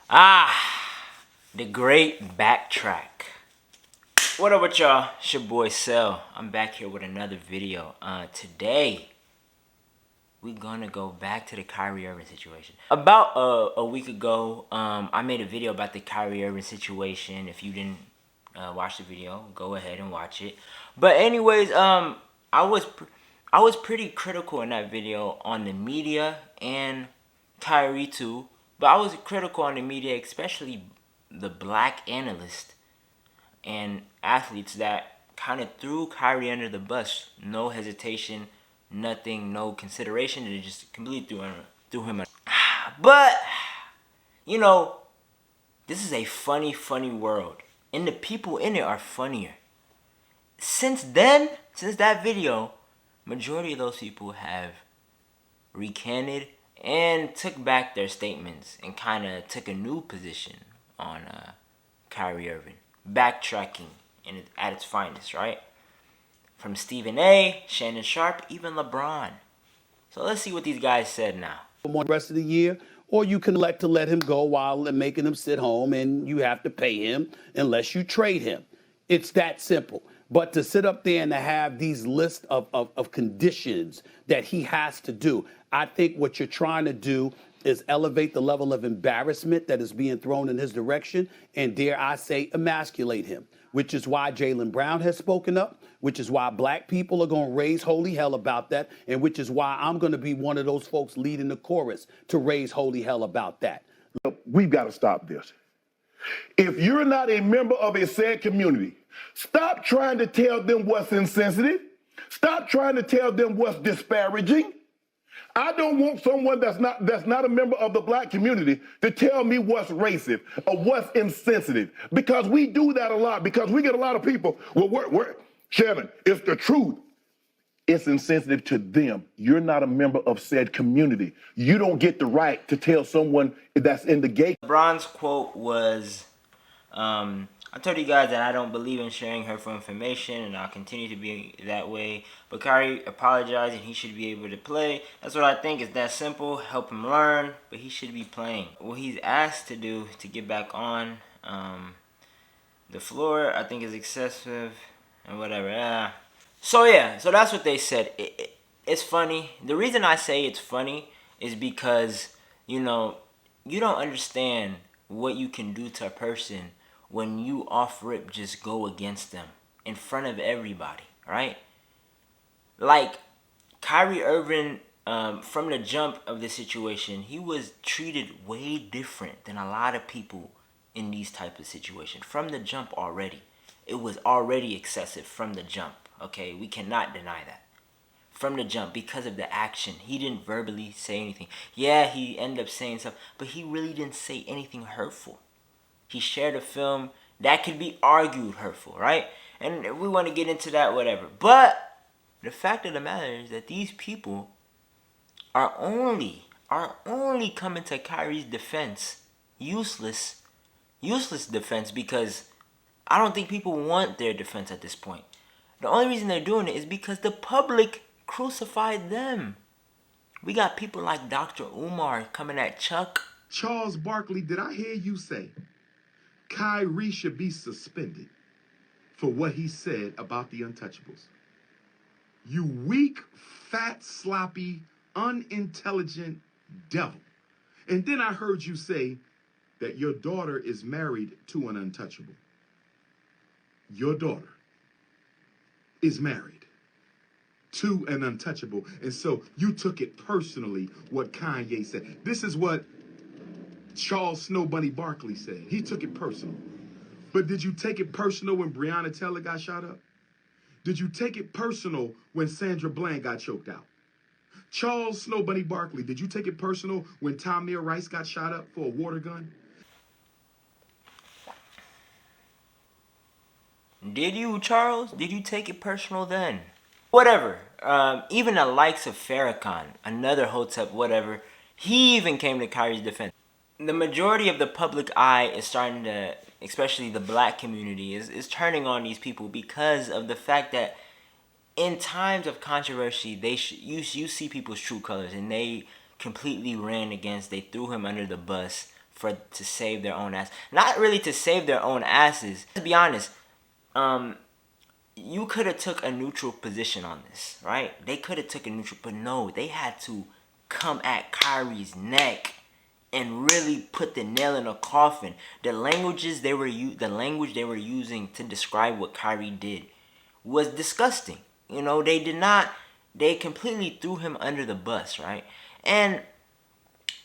The great Backtrack. What up with y'all? It's your boy Sell. I'm back here with another video. Today, we're gonna go back to the Kyrie Irving situation. About a week ago, I made a video about the Kyrie Irving situation. If you didn't watch the video, go ahead and watch it. But anyways, I was pretty critical in that video on the media and Kyrie too. But I was critical on the media, especially the black analysts and athletes that kind of threw Kyrie under the bus. No hesitation, nothing, no consideration. They just completely threw him under. But, you know, this is a funny world. And the people in it are funnier. Since that video, majority of those people have recanted and took back their statements and kind of took a new position on Kyrie Irving. Backtracking at its finest, right? From Stephen A., Shannon Sharp, even LeBron. So let's see what these guys said now. The rest of the year, or you can elect to let him go while making him sit home, and you have to pay him unless you trade him. It's that simple. But to sit up there and to have these lists of conditions that he has to do, I think what you're trying to do is elevate the level of embarrassment that is being thrown in his direction and, dare I say, emasculate him, which is why Jaylen Brown has spoken up, which is why black people are going to raise holy hell about that, and which is why I'm going to be one of those folks leading the chorus to raise holy hell about that. We've got to stop this. If you're not a member of a said community, stop trying to tell them what's insensitive. Stop trying to tell them what's disparaging. I don't want someone that's not a member of the black community to tell me what's racist or what's insensitive, because we do that a lot, because we get a lot of people, well, Shannon, it's the truth. It's insensitive to them. You're not a member of said community. You don't get the right to tell someone that's in the gay. LeBron's quote was, I told you guys that I don't believe in sharing hurtful information, and I'll continue to be that way. But Kyrie apologized, and he should be able to play. That's what I think. Is that simple. Help him learn, but he should be playing. What he's asked to do to get back on the floor, I think, is excessive and whatever. So that's what they said. It's funny. The reason I say it's funny is because, you know, you don't understand what you can do to a person when you off rip just go against them in front of everybody, right? Like Kyrie Irving, from the jump of the situation, he was treated way different than a lot of people in these type of situations. From the jump already. It was already excessive from the jump. Okay, we cannot deny that. From the jump, because of the action. He didn't verbally say anything. Yeah, he ended up saying stuff, but he really didn't say anything hurtful. He shared a film that could be argued hurtful, right? And we want to get into that, whatever. But the fact of the matter is that these people are only coming to Kyrie's defense. Useless defense, because I don't think people want their defense at this point. The only reason they're doing it is because the public crucified them. We got people like Dr. Umar coming at Chuck. Charles Barkley, did I hear you say Kyrie should be suspended for what he said about the Untouchables? You weak, fat, sloppy, unintelligent devil. And then I heard you say that your daughter is married to an untouchable. Your daughter is married to an untouchable. And so you took it personally what Kanye said. This is what Charles Snow Bunny Barkley said. He took it personal. But did you take it personal when Breonna Taylor got shot up? Did you take it personal when Sandra Bland got choked out? Charles Snow Bunny Barkley, did you take it personal when Tamir Rice got shot up for a water gun? Did you, Charles? Did you take it personal then? Whatever. Even the likes of Farrakhan, another Hotep, whatever, he even came to Kyrie's defense. The majority of the public eye is starting to, especially the black community, is turning on these people because of the fact that in times of controversy, you see people's true colors, and they completely ran against, they threw him under the bus to save their own ass. Not really to save their own asses. To be honest, you could have took a neutral position on this, right? They could have took a neutral, but no, they had to come at Kyrie's neck and really put the nail in the coffin. The language they were using to describe what Kyrie did was disgusting. You know, they completely threw him under the bus, right? And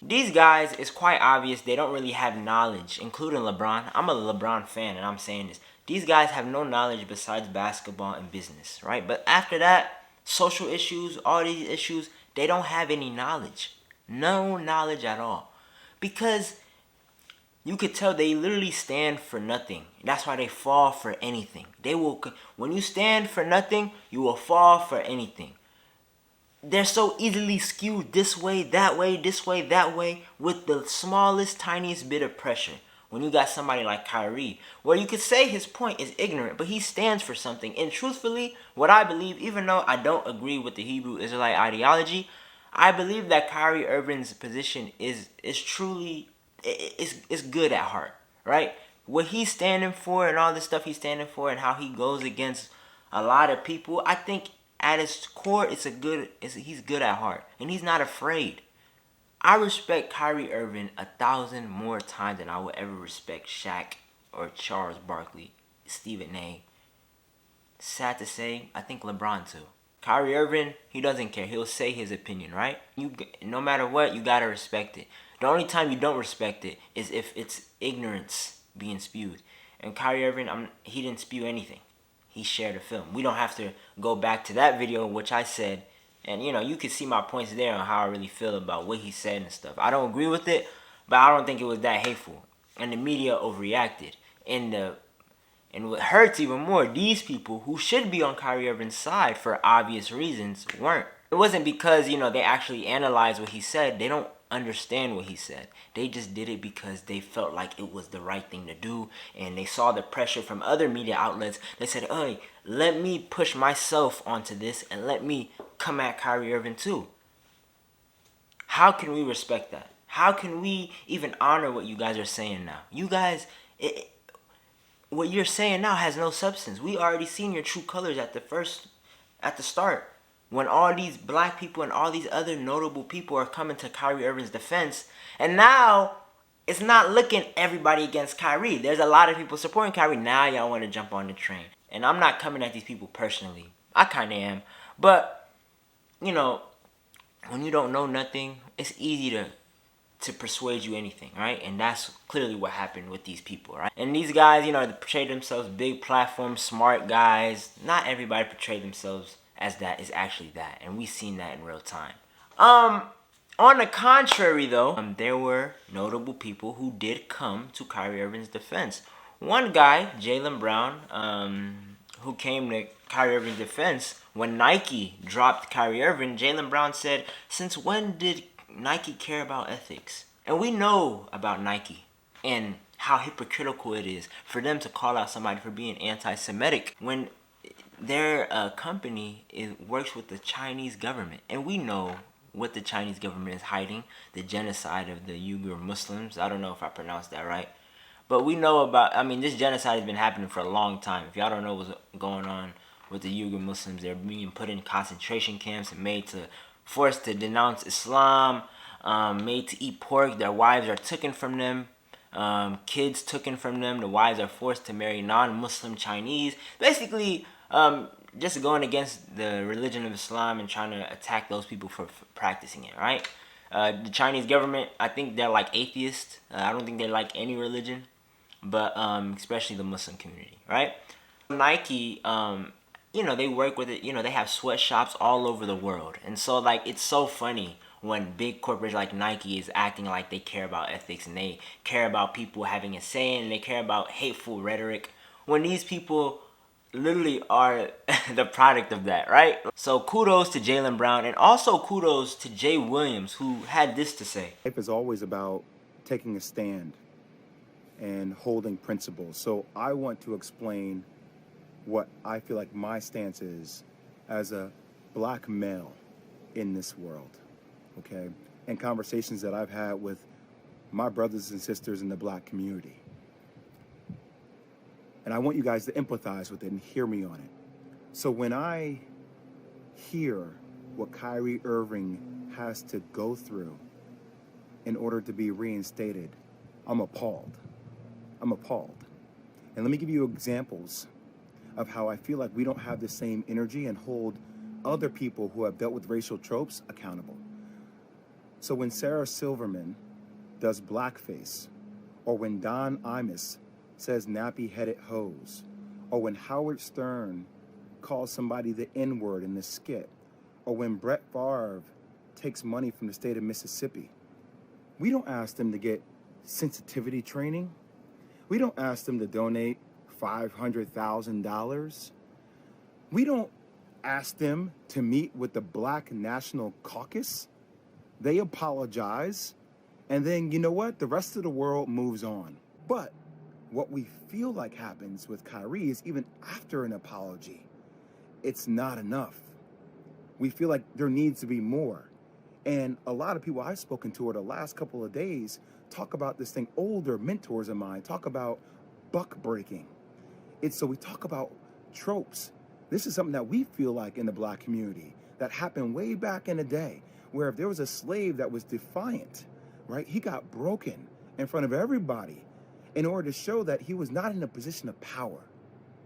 these guys, it's quite obvious they don't really have knowledge, including LeBron. I'm a LeBron fan, and I'm saying this. These guys have no knowledge besides basketball and business, right? But after that, social issues, all these issues, they don't have any knowledge. No knowledge at all. Because you could tell they literally stand for nothing. That's why they fall for anything. When you stand for nothing, you will fall for anything. They're so easily skewed this way, that way, this way, that way, with the smallest, tiniest bit of pressure. When you got somebody like Kyrie, where you could say his point is ignorant, but he stands for something. And truthfully, what I believe, even though I don't agree with the Hebrew Israelite ideology, I believe that Kyrie Irving's position is truly, it's good at heart, right? What he's standing for and all the stuff he's standing for and how he goes against a lot of people, I think at its core, he's good at heart. And he's not afraid. I respect Kyrie Irving 1,000 more times than I would ever respect Shaq or Charles Barkley, Stephen A. Sad to say, I think LeBron too. Kyrie Irving, he doesn't care. He'll say his opinion, right? No matter what, you gotta respect it. The only time you don't respect it is if it's ignorance being spewed. And Kyrie Irving, he didn't spew anything. He shared a film. We don't have to go back to that video, which I said, and you can see my points there on how I really feel about what he said and stuff. I don't agree with it, but I don't think it was that hateful. And the media overreacted. And what hurts even more, these people who should be on Kyrie Irving's side for obvious reasons weren't. It wasn't because, they actually analyzed what he said. They don't understand what he said. They just did it because they felt like it was the right thing to do, and they saw the pressure from other media outlets. They said, hey, let me push myself onto this and let me come at Kyrie Irving too. How can we respect that? How can we even honor what you guys are saying now? You guys, what you're saying now has no substance. We already seen your true colors at the start. When all these black people and all these other notable people are coming to Kyrie Irving's defense. And now, it's not looking everybody against Kyrie. There's a lot of people supporting Kyrie. Now y'all want to jump on the train. And I'm not coming at these people personally. I kind of am. But, when you don't know nothing, it's easy to persuade you anything, right? And that's clearly what happened with these people, right? And these guys, they portray themselves big platform, smart guys. Not everybody portray themselves as that is actually that, and we've seen that in real time. On the contrary, though, there were notable people who did come to Kyrie Irving's defense. One guy, Jaylen Brown, who came to Kyrie Irving's defense when Nike dropped Kyrie Irving. Jaylen Brown said, "Since when did Nike care about ethics?" And we know about Nike and how hypocritical it is for them to call out somebody for being anti-Semitic when their company works with the Chinese government. And we know what the Chinese government is hiding, the genocide of the Uyghur Muslims. I don't know if I pronounced that right. But we know this genocide has been happening for a long time. If y'all don't know what's going on with the Uyghur Muslims, they're being put in concentration camps and forced to denounce Islam, made to eat pork. Their wives are taken from them. Kids taken from them. The wives are forced to marry non-Muslim Chinese. Basically, just going against the religion of Islam and trying to attack those people for practicing it, right? The Chinese government, I think they're like atheists. I don't think they like any religion, but especially the Muslim community, right? Nike, they work with it. They have sweatshops all over the world. And so, it's so funny when big corporations like Nike is acting like they care about ethics and they care about people having a say and they care about hateful rhetoric when these people literally are the product of that, right? So kudos to Jaylen Brown, and also kudos to Jay Williams, who had this to say. Life is always about taking a stand and holding principles. So I want to explain what I feel like my stance is as a black male in this world, okay? And conversations that I've had with my brothers and sisters in the black community. And I want you guys to empathize with it and hear me on it. So when I hear what Kyrie Irving has to go through in order to be reinstated, I'm appalled. I'm appalled. And let me give you examples of how I feel like we don't have the same energy and hold other people who have dealt with racial tropes accountable. So when Sarah Silverman does blackface, or when Don Imus says nappy-headed hoes, or when Howard Stern calls somebody the N-word in the skit, or when Brett Favre takes money from the state of Mississippi, we don't ask them to get sensitivity training. We don't ask them to donate $500,000. We don't ask them to meet with the Black National Caucus. They apologize, and then, you know what? The rest of the world moves on. But what we feel like happens with Kyrie is even after an apology, it's not enough. We feel like there needs to be more. And a lot of people I've spoken to over the last couple of days talk about this thing. Older mentors of mine talk about buck breaking. So we talk about tropes. This is something that we feel like in the black community that happened way back in the day, where if there was a slave that was defiant, right, he got broken in front of everybody in order to show that he was not in a position of power.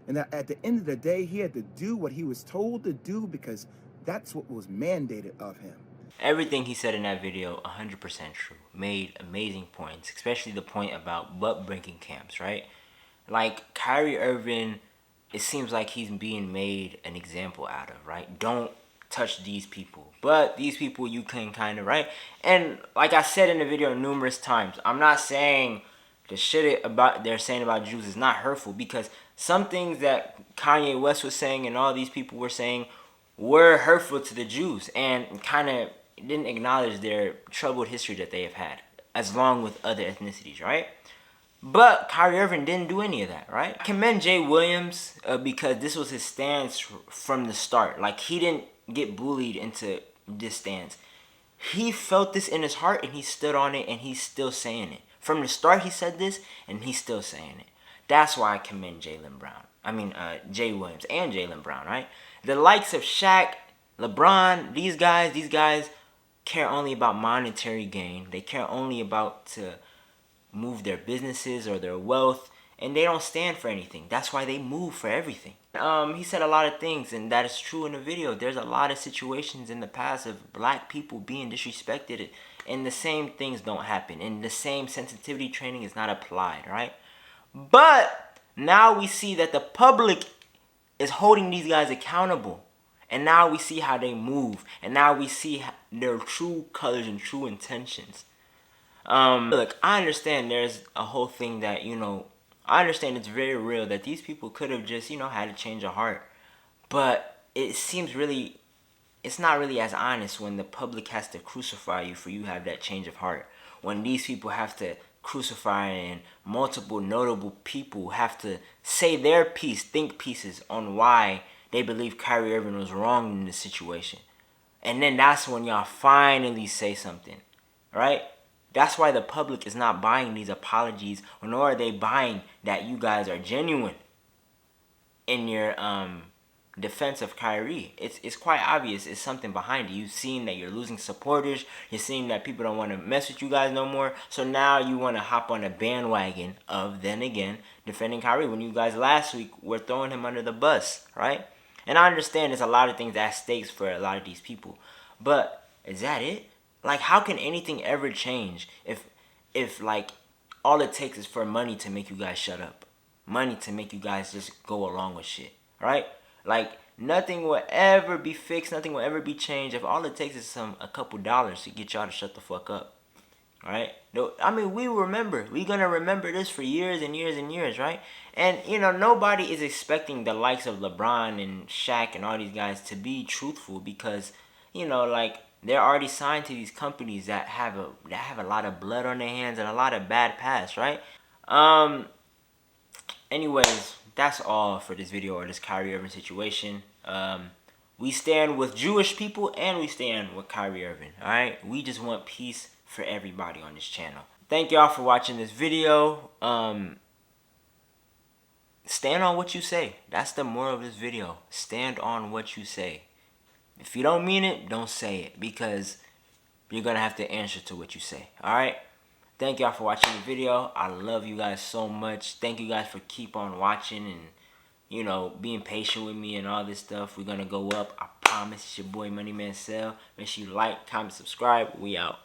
And that at the end of the day, he had to do what he was told to do because that's what was mandated of him. Everything he said in that video, 100% true. Made amazing points, especially the point about butt-breaking camps, right? Like, Kyrie Irving, it seems like he's being made an example out of, right? Don't touch these people. But these people you can kind of, right? And like I said in the video numerous times, I'm not saying the shit about they're saying about Jews is not hurtful, because some things that Kanye West was saying and all these people were saying were hurtful to the Jews and kind of didn't acknowledge their troubled history that they have had, as long with other ethnicities, right? But Kyrie Irving didn't do any of that, right? I commend Jay Williams because this was his stance from the start. Like, he didn't get bullied into this stance. He felt this in his heart and he stood on it, and he's still saying it. From the start he said this and he's still saying it. That's why I commend Jay Williams and Jaylen Brown, right? The likes of Shaq, LeBron, these guys care only about monetary gain. They care only about to move their businesses or their wealth, and they don't stand for anything. That's why they move for everything. He said a lot of things, and that is true in the video. There's a lot of situations in the past of black people being disrespected, and the same things don't happen, and the same sensitivity training is not applied, right? But now we see that the public is holding these guys accountable, and now we see how they move, and now we see their true colors and true intentions. Look, I understand there's a whole thing that, I understand it's very real that these people could have just, had a change of heart. But it seems it's not really as honest when the public has to crucify you for you have that change of heart. When these people have to crucify and multiple notable people have to say their think pieces on why they believe Kyrie Irving was wrong in this situation. And then that's when y'all finally say something, right? That's why the public is not buying these apologies, nor are they buying that you guys are genuine in your defense of Kyrie. It's quite obvious. It's something behind it. You've seen that you're losing supporters. You're seeing that people don't want to mess with you guys no more. So now you want to hop on a bandwagon of, then again, defending Kyrie when you guys last week were throwing him under the bus, right? And I understand there's a lot of things at stakes for a lot of these people. But is that it? Like, how can anything ever change if like all it takes is for money to make you guys shut up, money to make you guys just go along with shit, right? Like, nothing will ever be fixed, nothing will ever be changed if all it takes is a couple dollars to get y'all to shut the fuck up, right? I mean, we're gonna remember this for years and years and years, right? And nobody is expecting the likes of LeBron and Shaq and all these guys to be truthful because like, they're already signed to these companies that have a lot of blood on their hands and a lot of bad past, right? Anyways, that's all for this video or this Kyrie Irving situation. We stand with Jewish people and we stand with Kyrie Irving, all right? We just want peace for everybody on this channel. Thank y'all for watching this video. Stand on what you say. That's the moral of this video. Stand on what you say. If you don't mean it, don't say it, because you're going to have to answer to what you say. Alright? Thank y'all for watching the video. I love you guys so much. Thank you guys for keep on watching and, you know, being patient with me and all this stuff. We're going to go up. I promise. It's your boy Moneymansell. Make sure you like, comment, subscribe. We out.